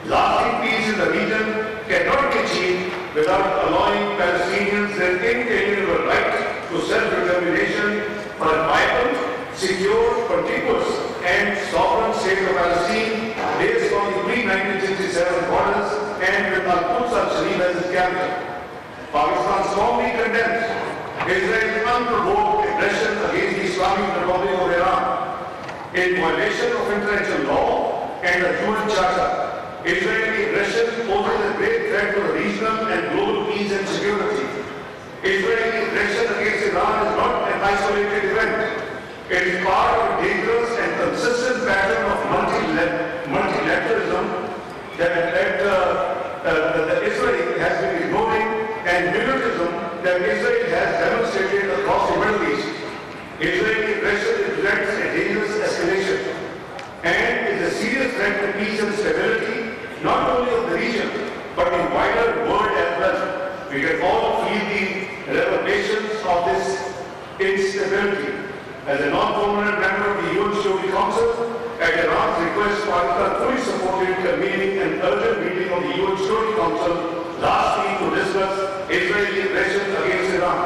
Lasting peace in the region cannot be achieved without allowing Palestinians their inalienable right to self-determination for a vibrant, secure, contiguous and sovereign state of Palestine based on the pre-1967 borders and with Al-Quds al-Sharif as its capital. Pakistan strongly condemns Israel's unprovoked aggression against the Islamic Republic of Iran in violation of international law and the UN Charter. Israeli aggression poses a great threat to the regional and global peace and security. Israeli aggression against Iran is not an isolated event. It is part of a dangerous and consistent pattern of multilateralism that Israel has been ignoring and militarism that Israel has demonstrated across the Middle East. Israeli aggression represents a dangerous escalation and is a serious threat to peace and stability, not only of the region, but in wider world as well. We can all feel the reverberations of this instability. As a non-permanent member of the UN Security Council, at Iran's request, Pakistan fully supported convening an urgent meeting of the UN Security Council last week to discuss Israeli aggression against Iran.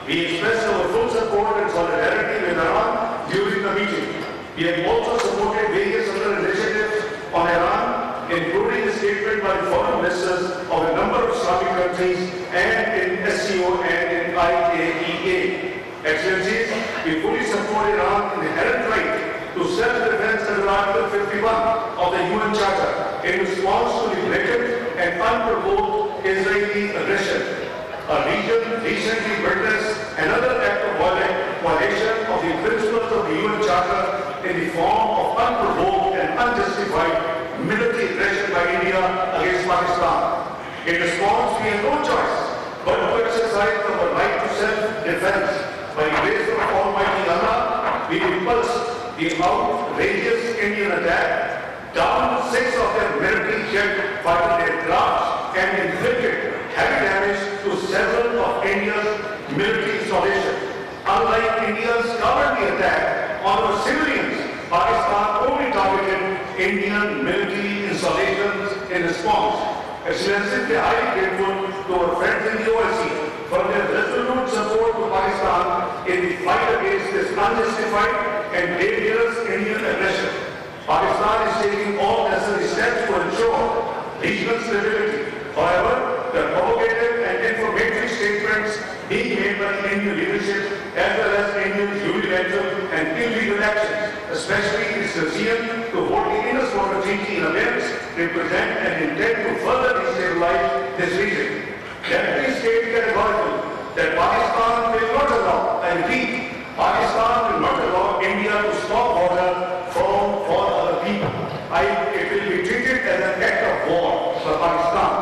We expressed our full support and solidarity with Iran during the meeting. We have also supported various other initiatives on Iran, including a statement by the foreign ministers of a number of Islamic countries and in SCO and in IAEA. Excellencies, we fully support Iran's inherent right to self-defense under Article 51 of the UN Charter in response to the blatant and unprovoked Israeli aggression. A region recently witnessed another act of violation of the principles of the UN Charter in the form of unprovoked and unjustified military aggression by India against Pakistan. In response, we have no choice but to exercise our right to self-defense. By the grace of Almighty Allah, we repulsed the outrageous Indian attack, downed 6 of their military jet fighter aircraft, and inflicted heavy damage to several of India's military installations. Unlike India's cowardly attack on our civilians, Pakistan only targeted Indian military installations in response. Excellencies, we are highly grateful to our friends in the OIC for their resolute support to Pakistan in the fight against this unjustified and dangerous Indian aggression. Pakistan is taking all necessary steps to ensure regional stability. However, the provocative and informatory statements being made by the Indian leadership as well as India's unilateral and illegal actions, especially its refusal to hold the Indus Water Treaty in abeyance, represent an intent to further destabilize this region. Let me state categorically that Pakistan will not allow, I repeat, Pakistan will not allow India to stop water for other people. It will be treated as an act of war for Pakistan.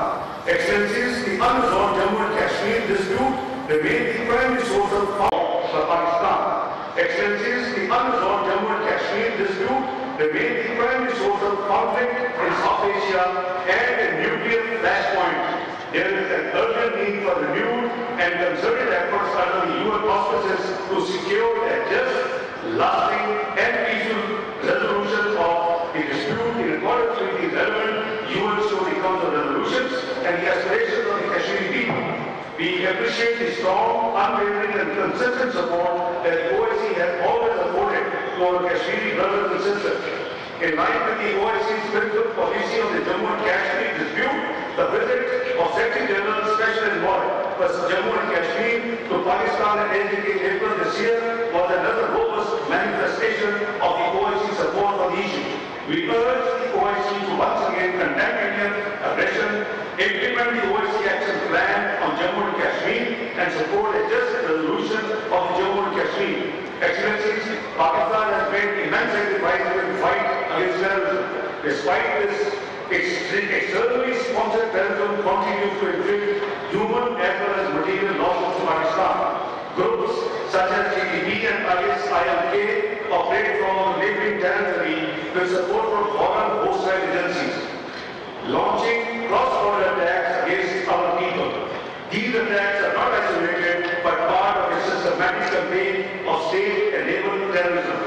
Excellencies, the unresolved Jammu and Kashmir dispute remains the primary source of power for Pakistan. Excellencies, the unresolved Jammu and Kashmir dispute remains the primary source of conflict in South Asia and a nuclear flashpoint. There is an urgent need for renewed and concerted efforts under the UN auspices to secure a just, lasting and peaceful resolution of the dispute in accordance with the relevant UN Security Council resolutions and the aspirations of the Kashmiri people. We appreciate the strong, unwavering and consistent support that the OIC has always afforded to our Kashmiri brothers and sisters. In line with the OIC's principal policy on the Jammu and Kashmir dispute, the visit of Secretary General Special Envoy for Jammu and Kashmir to Pakistan and NJK in April this year was another robust manifestation of the OIC support for the issue. We urge the OIC to once again condemn Indian aggression, implement the OIC action plan on Jammu and Kashmir, and support a just resolution of the Jammu and Kashmir. Excellencies, Pakistan has made immense sacrifices in the fight against terrorism. Despite this, externally sponsored terrorism continues to inflict human as well as material losses to Pakistan. Groups such as GDP and ISILK operate from our neighboring territory with support from foreign hostile agencies, launching cross-border attacks against our people. These attacks are not isolated but part of a systematic campaign of state-enabled terrorism.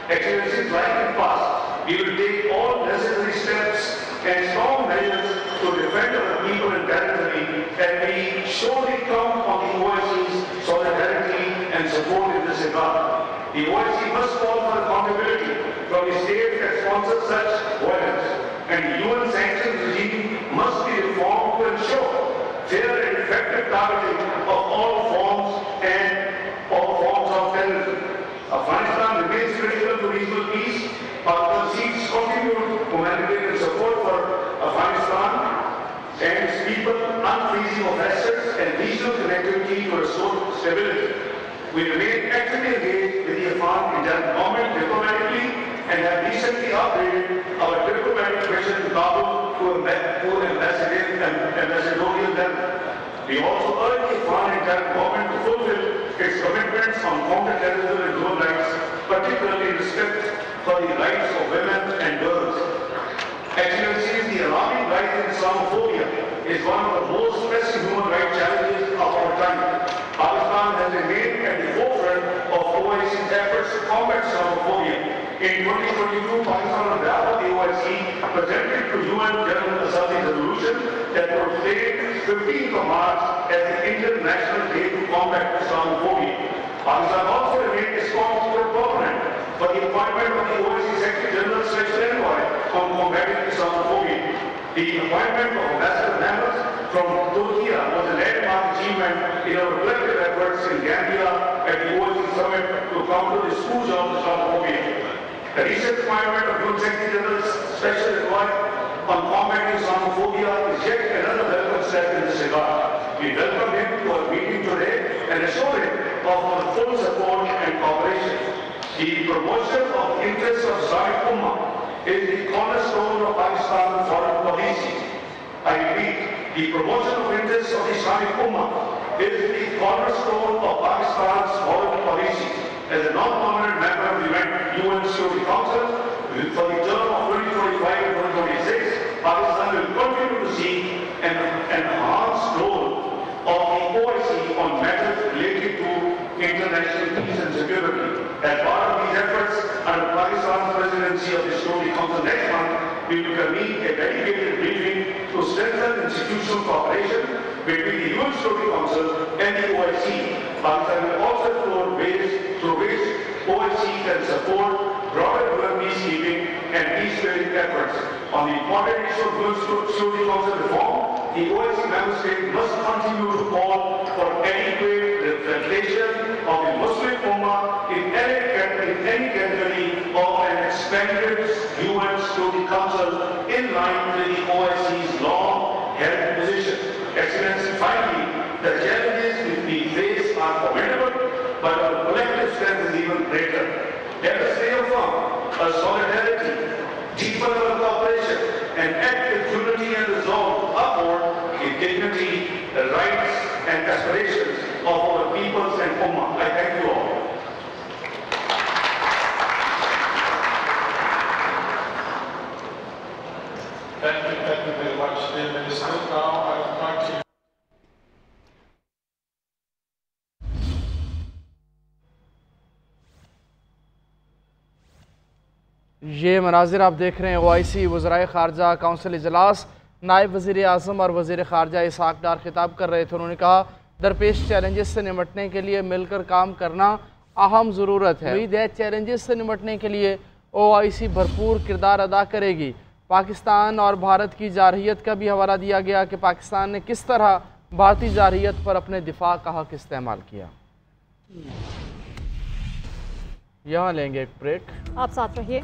Excellencies, like in the past, we will take all necessary steps and strong measures to defend our people and territory, and we surely count on the OIC's solidarity and support in this regard. The OIC must call for accountability from the states that sponsor such violence, and the UN sanctions regime must be reformed to ensure fair and effective targeting of all forms of terrorism. Afghanistan remains critical to regional peace. Our seeks continued humanitarian support for Afghanistan and its people, unfreezing of assets and regional connectivity to restore stability. We remain actively engaged with the Afghan government diplomatically and have recently upgraded our diplomatic mission to Kabul to ambassadorial level. We also urge the Afghan government to fulfill its commitments on counter-terrorism and human rights, particularly respect for the rights of women and girls. Excellencies, the alarming rise in Islamophobia is one of the most pressing human rights challenges of our time. Pakistan has remained at the forefront of OIC's efforts to combat Islamophobia. In 2022, Pakistan, on behalf of the OIC, presented to UN General Assembly resolution that proclaimed 15th of March as the International Day to Combat Islamophobia. Pakistan also remained a strong proponent for the appointment of the OIC Secretary General Special Envoy on combating Islamophobia. The appointment of Ambassador Mehmet from Turkey was a landmark achievement in our collective efforts in Gambia at the OIC Summit to counter the scourge of Islamophobia. The recent appointment of UN Secretary General's Special Envoy on combating Islamophobia is yet another welcome step in this regard. We welcome him to our meeting today and assure him of our full support and cooperation. The promotion of the interests of Islamic Ummah is the cornerstone of Pakistan's foreign policy. I repeat, the promotion of interests of the Islamic Ummah is the cornerstone of Pakistan's foreign policy. As a non-permanent member of the UN Security Council for the term of 2025 and 2026, Pakistan will continue to seek an enhanced role of the OIC on matters related to international peace and security. As part of these efforts, under Pakistan's presidency of the Security Council next month, we will convene a dedicated briefing to strengthen institutional cooperation between the UN Security Council and the OIC. Pakistan will also explore ways through which OIC can support broader UN peacekeeping and peace-building efforts. On the important issue of UN Security Council reform, the OIC member states must continue to call for adequate representation of the Muslim Ummah in any category of an expanded UN Security Council in line with the OIC's long-held position. Excellency, finally, the challenges which we face are formidable, but our collective strength is even greater. Let us reaffirm our solidarity, deepen our cooperation, and act with unity and resolve to uphold the dignity, the rights, and aspirations of our peoples and Ummah. I thank you all. Thank you very much, dear Minister. Now I would like to ये मनाजिर आप देख रहे हैं OIC वज़राए ख़ारजा council इजलास। नायब वज़ीर आज़म और वज़ीर ख़ारजा इशाक़ डार खिताब कर रहे थे। उन्होंने कहा दरपेश चैलेंजेस से निपटने के लिए मिलकर काम करना अहम ज़रूरत है। उम्मीद है चैलेंजेस से निपटने के लिए OIC भरपूर किरदार अदा करेगी। पाकिस्तान और भारत की जारहियत का भी हवाला दिया गया कि पाकिस्तान ने किस तरह भारतीय जारहियत पर अपने दिफा का हक इस्तेमाल किया। यहाँ लेंगे एक ब्रेक, आप साथ रहिए।